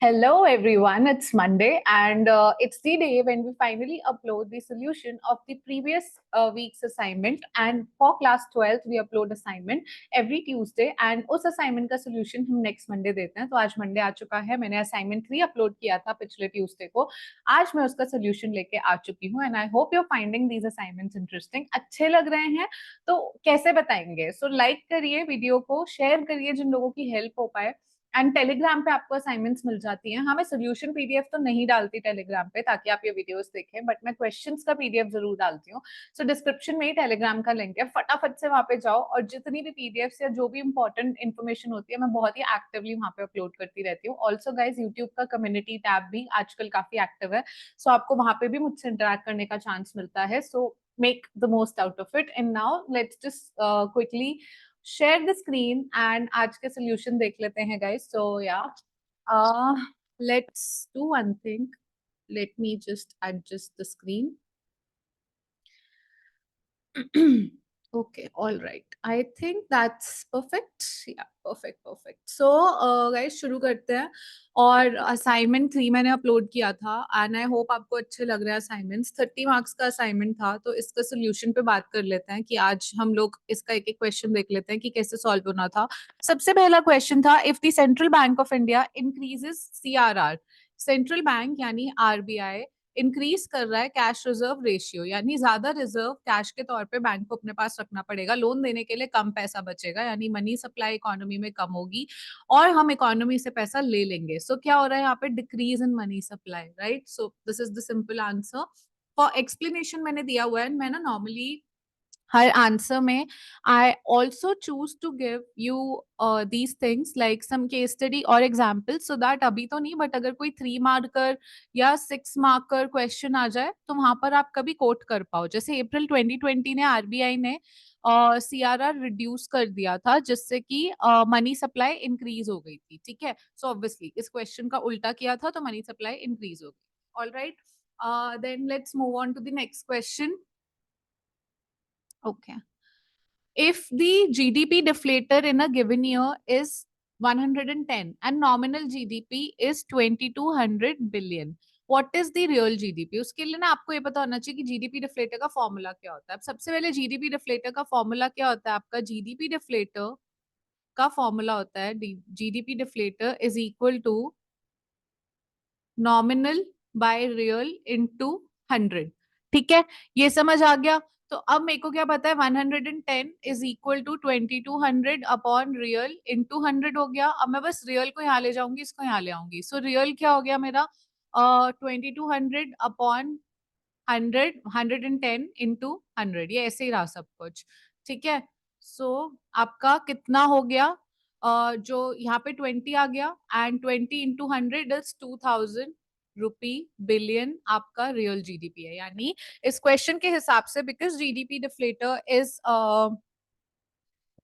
Hello everyone, it's Monday and it's the day when we finally upload the solution of the previous week's assignment, and for class 12th we upload assignment every Tuesday and उस assignment का solution हम next Monday देते हैं। तो आज Monday आ चुका है, मैंने assignment 3 upload किया था पिछले Tuesday को, आज मैं उसका solution लेके आ चुकी हूँ and I hope you're finding these assignments interesting, अच्छे लग रहे हैं तो कैसे बताएंगे। So like करिए वीडियो को, शेयर करिए जिन लोगों की हेल्प हो पाए एंड टेलीग्राम पे आपको असाइनमेंट्स मिल जाती हैं। हाँ, मैं सोल्यूशन पीडीएफ तो नहीं डालती टेलीग्राम पे ताकि आप ये वीडियोस देखें, बट मैं क्वेश्चंस का पीडीएफ जरूर डालती हूँ। सो डिस्क्रिप्शन में ही टेलीग्राम का लिंक है, फटाफट से वहां पे जाओ और जितनी भी पीडीएफ या जो भी इंपॉर्टेंट इन्फॉर्मेशन होती है मैं बहुत ही एक्टिवली वहां पे अपलोड करती रहती हूँ। ऑल्सो गाइज यूट्यूब का कम्युनिटी टैब भी आजकल काफी एक्टिव है, सो आपको वहां पे भी मुझसे इंटरेक्ट करने का चांस मिलता है। So make the most out of it and now let's just quickly share the screen and आज के solution देख लेते हैं guys. So yeah, let's do one thing. Let me just adjust the screen. Okay, all right. I think that's perfect. Yeah, perfect. So, guys, शुरू करते हैं। और assignment 3 मैंने अपलोड किया था एंड आई होप आपको अच्छे लग रहे हैं असाइनमेंट्स। 30 मार्क्स का असाइनमेंट था, तो इसका सोल्यूशन पे बात कर लेते हैं कि आज हम लोग इसका एक एक क्वेश्चन देख लेते हैं कि कैसे सॉल्व होना था। सबसे पहला क्वेश्चन था, if the central bank of India increases CRR, central bank यानी आरबीआई इंक्रीज कर रहा है कैश रिजर्व रेशियो, यानी ज्यादा रिजर्व कैश के तौर पे बैंक को अपने पास रखना पड़ेगा, लोन देने के लिए कम पैसा बचेगा, यानी मनी सप्लाई इकोनॉमी में कम होगी और हम इकोनॉमी से पैसा ले लेंगे। सो क्या हो रहा है यहाँ पे, decrease in money supply, right. So this is the simple answer. For explanation मैंने दिया हुआ है, मैं ना नॉर्मली हर आंसर में I also choose to give you these things like some case study और एग्जाम्पल, सो दैट अभी तो नहीं बट अगर कोई 3 मार्कर या 6 मार्कर क्वेश्चन आ जाए तो वहां पर आप कभी कोट कर पाओ। जैसे अप्रैल 2020 ने आरबीआई ने सीआरआर रिड्यूस कर दिया था जिससे कि मनी सप्लाई इंक्रीज हो गई थी, ठीक है। सो ऑब्वियसली इस क्वेश्चन का उल्टा किया था तो मनी सप्लाई इंक्रीज हो गई। All right, then let's move on to the next question. Okay. If the GDP deflator in a given year is 110 and nominal GDP is 2200 billion, what is the real GDP? उसके लिए ना आपको ये पता होना चाहिए कि जीडीपी डिफ्लेटर का फॉर्मूला क्या होता है। अब सबसे पहले जीडीपी डिफ्लेटर का फॉर्मूला क्या होता है, आपका जीडीपी डिफ्लेटर का फॉर्मूला होता है GDP deflator is equal to nominal by real into 100, ठीक है। ये समझ आ गया। तो अब मेरे को क्या पता है, 110 is equal to 2200 upon real into 100 हो गया। अब मैं बस रियल को यहाँ ले जाऊंगी, इसको यहाँ ले आऊंगी। सो रियल क्या हो गया मेरा, 2200 अपॉन 100, 110 इंटू 100, ये ऐसे ही रहा सब कुछ, ठीक है। सो आपका कितना हो गया, जो यहाँ पे 20 आ गया and 20 into 100 is 2000 rupee billion आपका रियल जीडीपी है। यानी इस क्वेश्चन के हिसाब से because GDP deflator is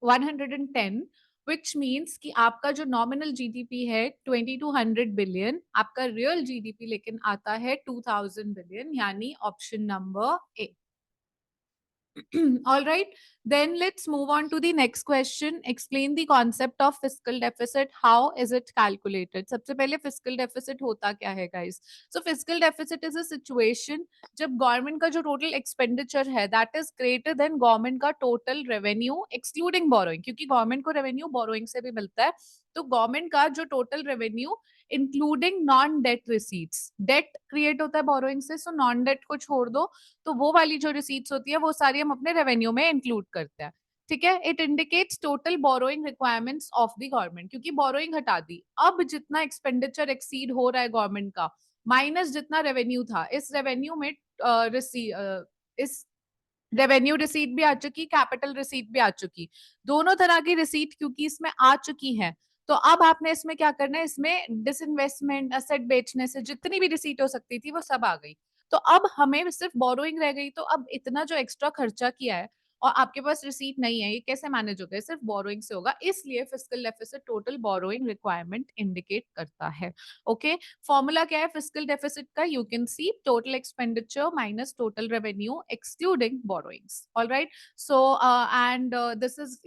110, which means कि आपका जो नॉमिनल जीडीपी है 2200 बिलियन, आपका रियल जीडीपी लेकिन आता है 2000 बिलियन, यानी option number A. All right, then let's move on to the next question. Explain the concept of fiscal deficit. How is it calculated? सबसे पहले fiscal deficit होता क्या है guys? So fiscal deficit is a situation जब government का जो total expenditure है that is greater than government का टोटल रेवेन्यू एक्सक्लूडिंग बोरोइंग, क्योंकि गवर्नमेंट को रेवेन्यू बोरोइंग से भी मिलता है। तो गवर्नमेंट का जो total revenue including non debt receipts, debt create होता है बोरोइंग से, सो नॉन डेट को छोड़ दो तो वो वाली जो रिसीट्स होती है वो सारी हम अपने रेवेन्यू में इंक्लूड करते हैं, ठीक है। It indicates total borrowing requirements of the government, क्योंकि बोरोइंग हटा दी, अब जितना एक्सपेंडिचर एक्सीड हो रहा है गवर्नमेंट का माइनस जितना रेवेन्यू था, इस रेवेन्यू में इस रेवेन्यू रिसीट भी आ चुकी, कैपिटल रिसीट भी आ चुकी, दोनों तरह की रिसीट क्योंकि इसमें आ चुकी है। तो अब आपने इसमें क्या करना है, इसमें डिसइन्वेस्टमेंट असेट बेचने से जितनी भी रिसीट हो सकती थी वो सब आ गई। तो अब हमें सिर्फ बोरोइंग रह गई, तो अब इतना जो एक्स्ट्रा खर्चा किया है और आपके पास रिसीट नहीं है, ये कैसे मैनेज होगा, सिर्फ बोरोइंग से होगा। इसलिए fiscal deficit total borrowing requirement indicate करता है। ओके, फॉर्मूला क्या है फिस्कल डेफिसिट का, you can see total expenditure minus total revenue excluding borrowings. All right, so and this is,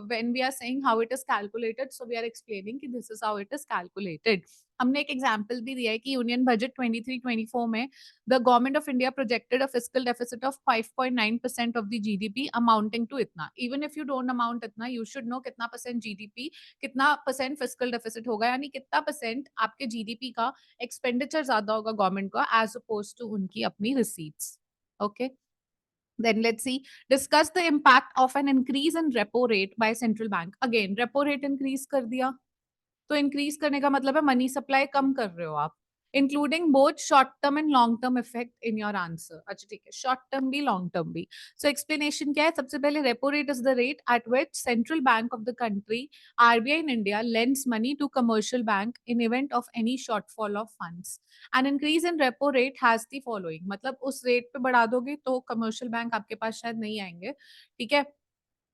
when we are saying how it is calculated, so we are explaining कि this is how it is calculated. हमने एक example भी दिया है कि union budget 23-24 में the government of India projected a fiscal deficit of 5.9% of the GDP amounting to इतना. Even if you don't amount इतना, यू शुड नो कितना परसेंट जीडीपी, कितना परसेंट फिस्कल डेफिसिट होगा, यानी कितना परसेंट आपके जीडीपी का एक्सपेंडिचर ज्यादा होगा गवर्नमेंट का एज अपोज टू उनकी अपनी receipts. Okay, then let's see, discuss the impact of an increase in repo rate by central bank. Again, repo rate increase कर दिया, तो इंक्रीज करने का मतलब है मनी सप्लाई कम कर रहे हो आप, including both short term and long term effect in your answer. अच्छा ठीक है, शॉर्ट टर्म भी लॉन्ग टर्म भी. सो एक्सप्लेनेशन क्या है? सबसे पहले repo rate is the rate at which central bank of the country, RBI in India, lends money to commercial bank in event of any shortfall of funds. An increase in repo rate has the following, मतलब उस rate पे बढ़ा दोगे तो commercial bank आपके पास शायद नहीं आएंगे. ठीक है,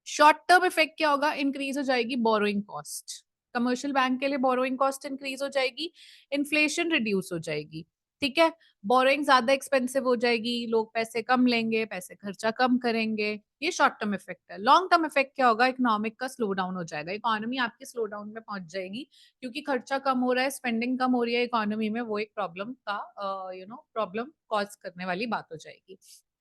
शॉर्ट टर्म इफेक्ट क्या होगा? इंक्रीज हो जाएगी बोरोइंग कॉस्ट, कमर्शियल बैंक के लिए बोरोइंग कॉस्ट इंक्रीज हो जाएगी, इन्फ्लेशन रिड्यूस हो जाएगी. ठीक है, बोरोइंग ज्यादा एक्सपेंसिव हो जाएगी, लोग पैसे कम लेंगे, पैसे खर्चा कम करेंगे. ये शॉर्ट टर्म इफेक्ट है. लॉन्ग टर्म इफेक्ट क्या होगा? इकोनॉमिक का स्लो डाउन हो जाएगा, इकोनॉमी आपकी स्लो डाउन में पहुंच जाएगी, क्योंकि खर्चा कम हो रहा है, स्पेंडिंग कम हो रही है इकोनॉमी में, वो एक प्रॉब्लम का प्रॉब्लम कॉज करने वाली बात हो जाएगी.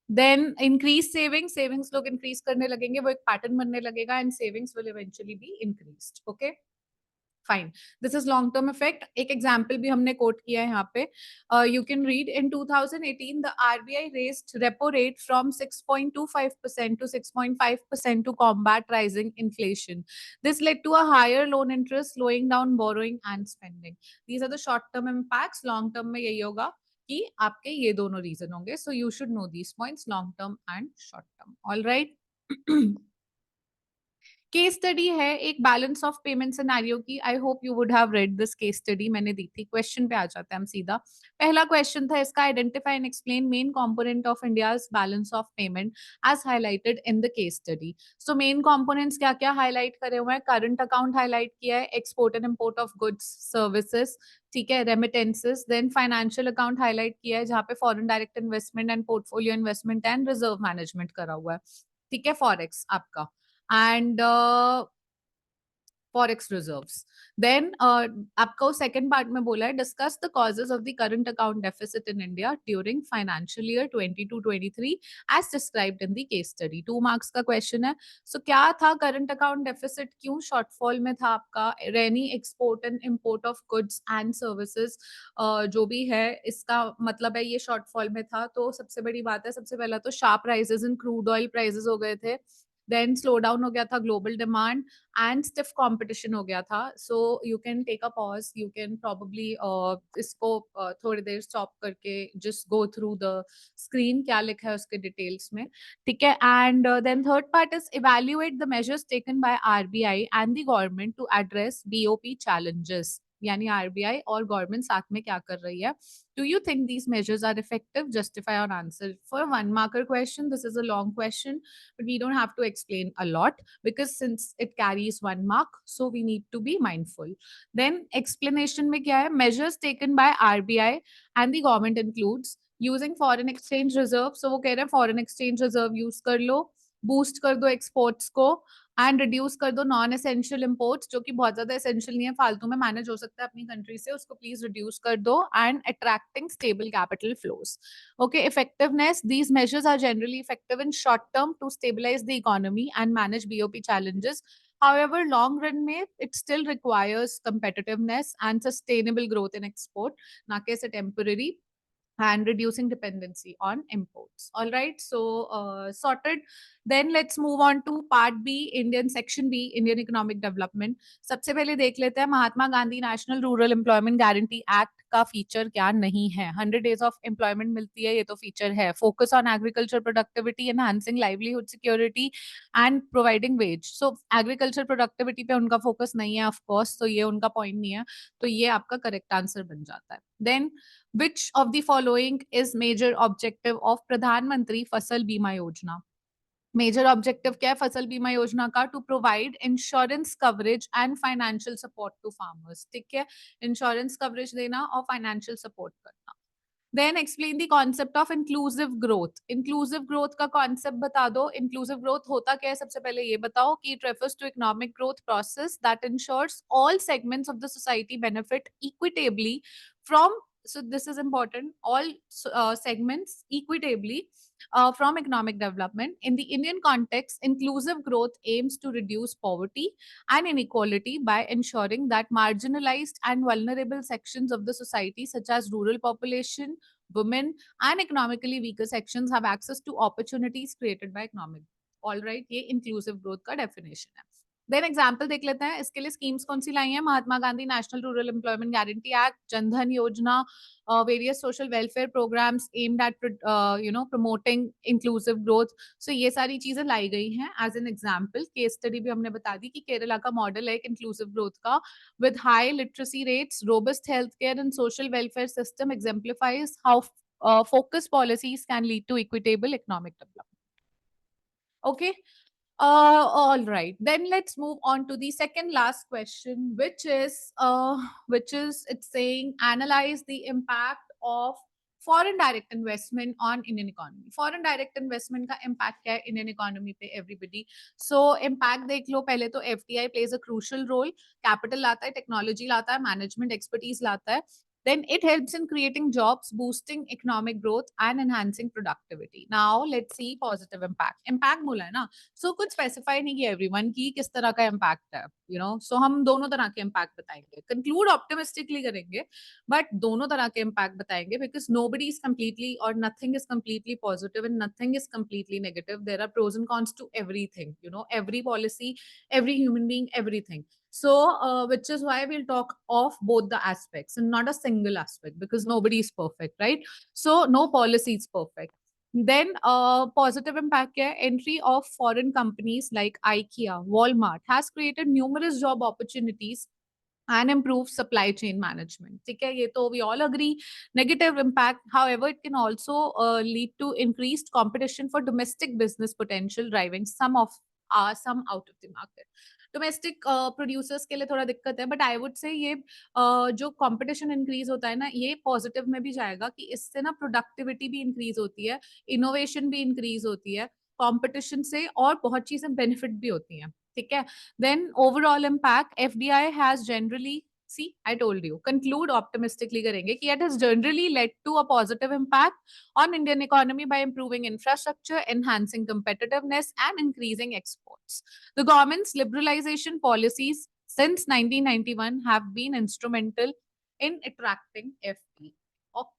देन इंक्रीज सेविंग्स, सेविंग्स लोग इंक्रीज करने लगेंगे, वो एक पैटर्न बनने लगेगा and savings will eventually be increased. Okay fine, this is long term effect. एक एग्जांपल भी हमने कोट किया है यहाँ पे. You can read, in 2018 the RBI raised repo rate from 6.25% to 6.5% to combat rising inflation. This led to a higher loan interest, slowing down borrowing and spending. These are the short term impacts. Long term में यही होगा कि आपके ये दोनों reason होंगे. So you should know these points, long term and short term. All right. Case study है एक बैलेंस ऑफ पेमेंट सिनेरियो की. I hope you would have read this case study, मैंने दी थी. क्वेश्चन पे आ जाते हैं हम सीधा. पहला क्वेश्चन था इसका, identify and explain main component of India's balance of payment as highlighted in the case study. So main components क्या क्या हाईलाइट करे हुए हैं? करंट अकाउंट हाईलाइट किया है, export and import of goods services, ठीक है, remittances. Then financial account highlight किया है, जहाँ पे foreign direct investment and portfolio investment and reserve management करा हुआ है. ठीक है, फॉरेक्स आपका and forex reserves. Then आपको second part में बोला है, discuss the causes of the current account deficit in India during financial year 22-23 as described in the case study. 2 marks का question है. So क्या था current account deficit, क्यों shortfall में था आपका? Any export and import of goods and services जो भी है, इसका मतलब है ये shortfall में था. तो सबसे बड़ी बात है, सबसे पहला तो sharp rises in crude oil prices हो गए थे. देन स्लो डाउन हो गया था global demand and stiff competition हो गया था. So you can take a pause, you can probably इसको थोड़ी देर स्टॉप करके just go through the screen, क्या लिखा है उसके डिटेल्स में. ठीक है, and then third part is evaluate the measures taken by RBI and the government to address BOP challenges, यानी आरबीआई और गवर्नमेंट साथ में क्या कर रही है. Do you think these measures are effective? Justify your answer. For a 1 marker question, this is a long question, but we don't have to explain a lot because since it carries 1 mark, so we need to be mindful. Then explanation में क्या है? Measures taken by RBI and the government includes using foreign exchange reserve. So वो कह रहे हैं foreign exchange reserve use कर लो, boost कर दो exports को, एंड रिड्यूस कर दो नॉन एसेंशियल इम्पोर्ट्स, जो कि बहुत ज्यादा एसेंशियल नहीं है, फालतू में मैनेज हो सकता है अपनी कंट्री से, उसको प्लीज रिड्यूस कर दो. And attracting stable capital flows. Okay, effectiveness, these measures are generally effective in short term to stabilize the economy and manage BOP challenges. However, long run में it still requires competitiveness and sustainable growth in export, ना कि ऐसे temporary, and reducing dependency on imports. All right, so sorted. Then let's move on to part B, Indian section B, Indian economic development. सबसे पहले देख लेते हैं Mahatma Gandhi national rural employment guarantee act का feature क्या नहीं है. 100 डेज ऑफ एम्प्लॉयमेंट मिलती है, ये तो फीचर है. Focus on agriculture productivity, enhancing livelihood security and providing wage. So agriculture productivity पे उनका फोकस नहीं है ऑफ कोर्स, तो ये उनका पॉइंट नहीं है, तो ये आपका करेक्ट आंसर बन जाता है. Then which of the following is major objective of प्रधानमंत्री फसल बीमा योजना? मेजर ऑब्जेक्टिव क्या है फसल बीमा योजना का? To provide insurance coverage and financial support to farmers. ठीक है, इंश्योरेंस कवरेज देना और फाइनेंशियल सपोर्ट करना. Then explain the concept of inclusive growth. Inclusive growth का कॉन्सेप्ट बता दो. इंक्लूसिव ग्रोथ होता क्या है, सबसे पहले ये बताओ कि it refers to economic growth process that ensures all segments of the society benefit equitably from, so this is important, all segments equitably from economic development. In the Indian context, inclusive growth aims to reduce poverty and inequality by ensuring that marginalized and vulnerable sections of the society, such as rural population, women, and economically weaker sections, have access to opportunities created by economic. All right, ये inclusive growth का definition है. Then example देख लेते हैं. इसके लिए schemes कौन सी लाई हैं? Mahatma Gandhi national rural employment guarantee act, Jan Dhan Yojana, various social welfare programs aimed at promoting inclusive growth. So ये सारी चीजें लाई गई हैं as an example. Case study भी हमने बता दी कि केरला का मॉडल है एक inclusive growth का, with high literacy rates, robust healthcare and social welfare system exemplifies how focused policies can lead to equitable economic development. Okay. All right. Then let's move on to the second last question, which is it's saying analyze the impact of foreign direct investment on Indian economy. Foreign direct investment का impact क्या है Indian economy पे everybody? So impact देख लो. पहले तो FDI plays a crucial role. Capital लाता है, technology लाता है, management expertise लाता है. Then it helps in creating jobs, boosting economic growth and enhancing productivity. Now let's see positive impact. Impact बोला है ना, so कुछ specify नहीं किया everyone की किस तरह का impact है, so हम दोनों तरह के impact बताएंगे. Conclude optimistically करेंगे, but दोनों तरह के impact बताएंगे because nobody is completely or nothing is completely positive and nothing is completely negative. There are pros and cons to everything, every policy, every human being, everything. So, which is why we'll talk of both the aspects and not a single aspect because nobody is perfect, right? So, no policy is perfect. Then, positive impact here, entry of foreign companies like IKEA, Walmart has created numerous job opportunities and improve supply chain management. ठीक है, ये तो we all agree. Negative impact, however, it can also lead to increased competition for domestic business potential, driving some out of the market. Domestic producers के लिए थोड़ा दिक्कत है, but I would say ये जो कंपटीशन इंक्रीज होता है ना, ये पॉजिटिव में भी जाएगा कि इससे ना प्रोडक्टिविटी भी इंक्रीज होती है, इनोवेशन भी इंक्रीज होती है कंपटीशन से, और बहुत चीजें बेनिफिट भी होती हैं. ठीक है. Then overall impact, FDI has generally, see, I told you, conclude optimistically करेंगे कि it has generally led to a positive impact on Indian economy by improving infrastructure, enhancing competitiveness, and increasing exports. The government's liberalization policies since 1991 have been instrumental in attracting FDI.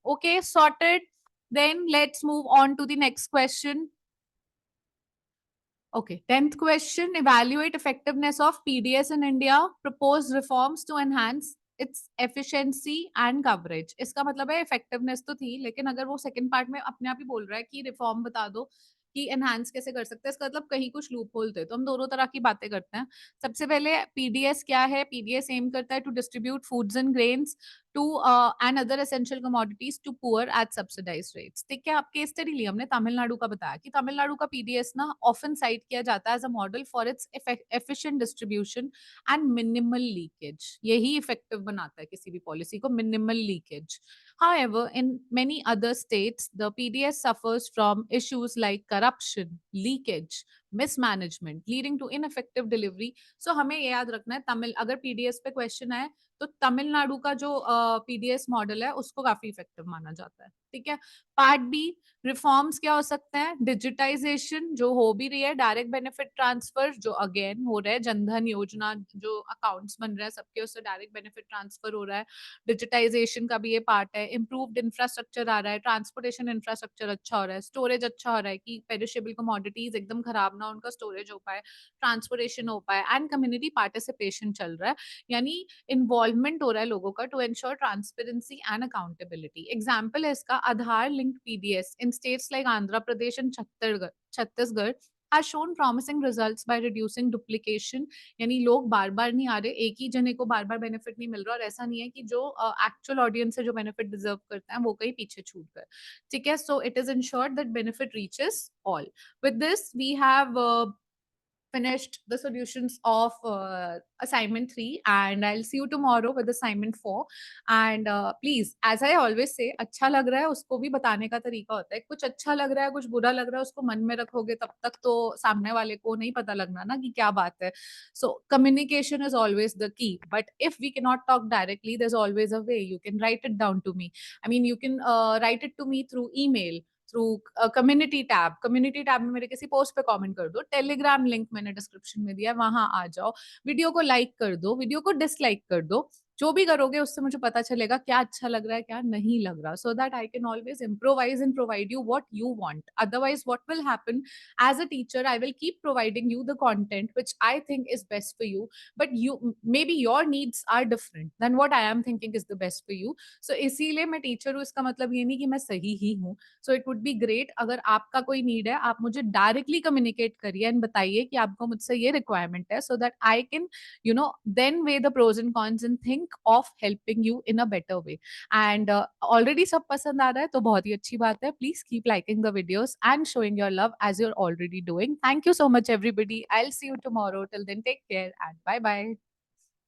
Okay, sorted. Then let's move on to the next question. Okay, 10th question, evaluate effectiveness of PDS in India, propose reforms to enhance its efficiency and coverage. इसका मतलब है effectiveness तो थी, लेकिन अगर वो second part में अपने आप ही बोल रहा है कि reform बता दो कि enhance कैसे कर सकते हैं, इसका मतलब कहीं कुछ लूप होल थे. तो हम दोनों तरह की बातें करते हैं. सबसे पहले PDS क्या है? PDS एम करता है to distribute foods and grains to and other essential commodities to poor at subsidized rates. ठीक है, आप केस स्टडी लिया हमने तमिलनाडु का, बताया कि तमिलनाडु का पीडीएस ना ऑफन साइट किया जाता है as a model for its efficient distribution and minimal leakage. यही इफेक्टिव बनाता है किसी भी पॉलिसी को, minimal leakage. However, in many other states, the PDS suffers from issues like corruption, leakage, mismanagement, leading to ineffective delivery. So हमें ये याद रखना है, तमिल अगर पीडीएस पे क्वेश्चन आए तो तमिलनाडु का जो पीडीएस मॉडल है उसको काफी इफेक्टिव माना जाता है. ठीक है. पार्ट बी, रिफॉर्म्स क्या हो सकते हैं? डिजिटाइजेशन जो हो भी रही है, डायरेक्ट बेनिफिट ट्रांसफर जो अगेन हो रहा है, जनधन योजना जो अकाउंट्स बन रहे हैं सबके, उससे डायरेक्ट बेनिफिट ट्रांसफर हो रहा है, डिजिटाइजेशन का भी ये पार्ट है. इम्प्रूव्ड इंफ्रास्ट्रक्चर आ रहा है, ट्रांसपोर्टेशन इंफ्रास्ट्रक्चर अच्छा हो रहा है, स्टोरेज अच्छा हो रहा है कि पेरिशेबल कमोडिटीज एकदम खराब ना, उनका स्टोरेज हो पाए, ट्रांसपोर्टेशन हो पाए, एंड कम्युनिटी पार्टिसिपेशन चल रहा है, यानी इन्वॉल्वमेंट हो रहा है लोगों का to ensure transparency and accountability. Example है इसका Aadhaar link PDS in states like Andhra Pradesh and Chhattisgarh has shown promising results by reducing duplication. यानी लोग बार बार नहीं आ रहे, एक ही जने को बार बार बेनिफिट नहीं मिल रहा, और ऐसा नहीं है कि जो एक्चुअल ऑडियंस से जो बेनिफिट डिजर्व करता है वो कहीं पीछे छूट गए. ठीक है. So it is ensured that benefit reaches all. With this we have finished the solutions of assignment 3, and I'll see you tomorrow with assignment 4. And please, as I always say, अच्छा लग रहा है उसको भी बताने का तरीका होता है। कुछ अच्छा लग रहा है, कुछ बुरा लग रहा है, उसको मन में रखोगे तब तक तो सामने वाले को नहीं पता लगना ना कि क्या बात है। So communication is always the key, but if we cannot talk directly, there's always a way. You can write it down to me. I mean, you can write it to me through email, through community tab में मेरे किसी post पे comment कर दो, Telegram link मैंने description में दिया है, वहां आ जाओ, वीडियो को लाइक कर दो, वीडियो को डिसलाइक कर दो, जो भी करोगे उससे मुझे पता चलेगा क्या अच्छा लग रहा है क्या नहीं लग रहा, so that I can always improvise and provide you what you want. Otherwise what will happen, as a teacher I will keep providing you the content which I think is best for you, but you maybe your needs are different than what I am thinking is the best for you. So इसीलिए मैं teacher हूँ, इसका मतलब ये नहीं कि मैं सही ही हूँ। So it would be great अगर आपका कोई नीड है, आप मुझे डायरेक्टली कम्युनिकेट करिए एंड बताइए कि आपको मुझसे ये रिक्वायरमेंट है, सो that I can then weigh the pros and cons and think of helping you in a better way. And already सब पसंद आ रहा है तो बहुत ही अच्छी बात है। Please keep liking the videos and showing your love as you're already doing. Thank you so much everybody. I'll see you tomorrow. Till then, take care and bye bye.